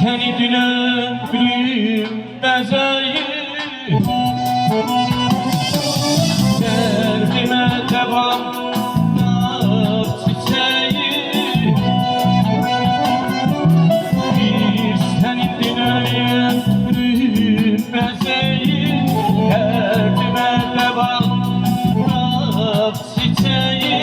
seni dünən bilib bəzəyir Dərdimə dəvam çiçəyi Bir səni dünən bilib bəzəyir Dərdimə dəvam çiçeği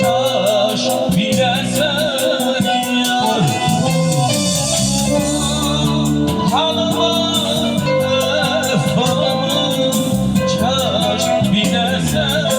Şaş biləsən yar Halımı, əhvalımı Şaş biləsən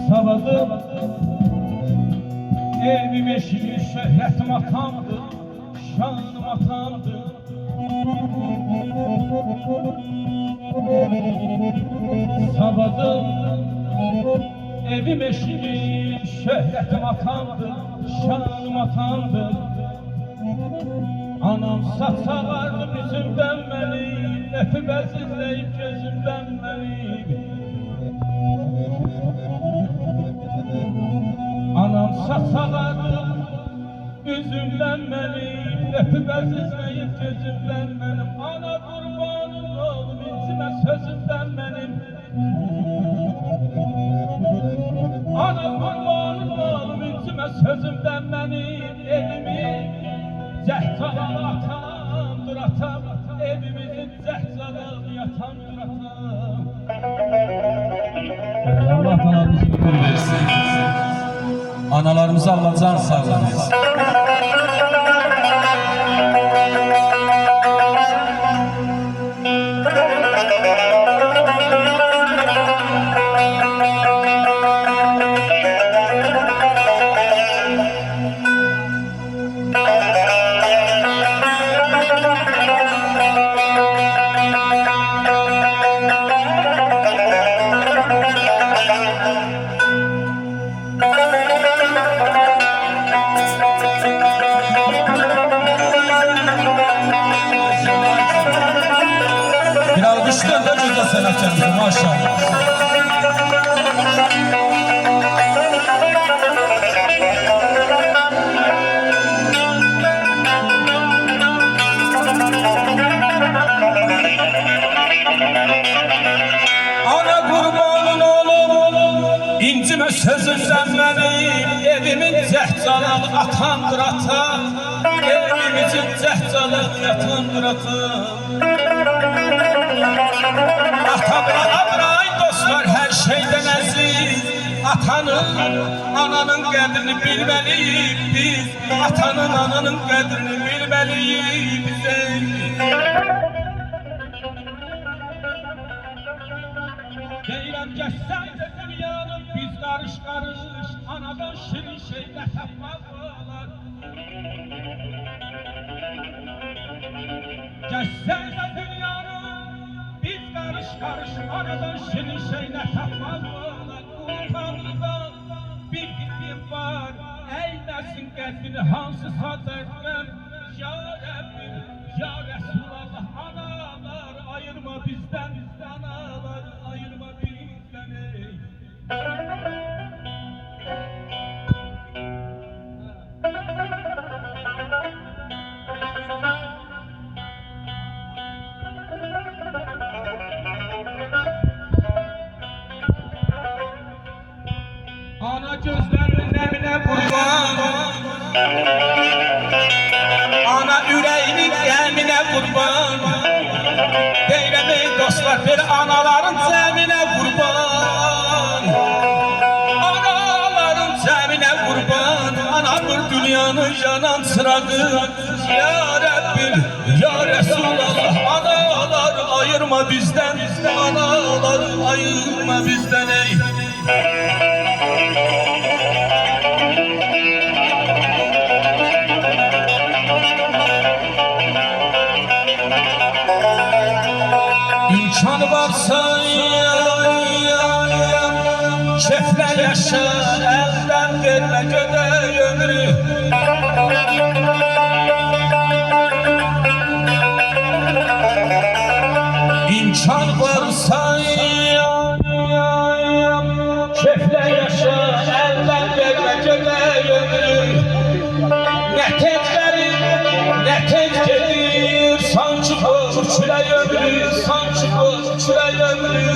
Savadım, evim eşiğim, şöhretim atamdı, şanım atamdı. Savadım, evim eşiğim, şöhretim atamdı, şanım atamdı. Anam saçsalardı yüzümden beni, öpüp əzizleyip gözümden beni. Anam saçsalardı üzümden benim Öpüp əzizleyip gözümden benim Ana kurbanın oğlum incime sözümden benim Ana kurbanın oğlum incime sözümden benim Evimi cəhcalalı atamdır atam Evimizin cəhcalalı yatamdır atam Allah analarımızı ömür versin. Analarımıza Allah can sağlığı versin. Bir alkışlar da güzel sanatçımızı maşallah. Ana kurbanın oğlum incime sözümden benim Evimin cəhcalalı atamdır atam Evimizin cəhcalalı yatamdır atam Atamla abrayın dostlar her şeyden əziz atanın, ananın qədrini bilməliyik biz. Atanın, ananın qədrini bilməliyik biz. Deyirəm gəzsən də dünyanı biz qarış-qarış, anadan şirin şeylə tapmaq olar. Gəzsən də dünyanı biz qarış-qarış, anadan şirin şeylə tapmaq olar. Utanıdan bir hikmim var, əyləsin qədrini hansısa dərddən. Ya Rəbbim, ya Rəsulallah, analar ayırma bizdən, analar ayırma bizdən ey. Ana gözlərinin nəminə qurban, ana ürəyinin qəminə qurban. Deyirəm ey dostlar, bir anaların cəminə qurban. Anaların cəminə qurban, anadır dünyanın yanan çırağı. Ya Rəbbim, ya Rəsulallah, analar ayırma bizdən, analar ayırma bizdən ey. İmkan varsa keflə yaşa, əldən vermə gödək ömrü. İmkan varsa keflə yaşa, əldən vermə gödək ömrü. Nə tez verir, nə tez gelir, sanki bu külək ömrü, sanki bu külək ömrü.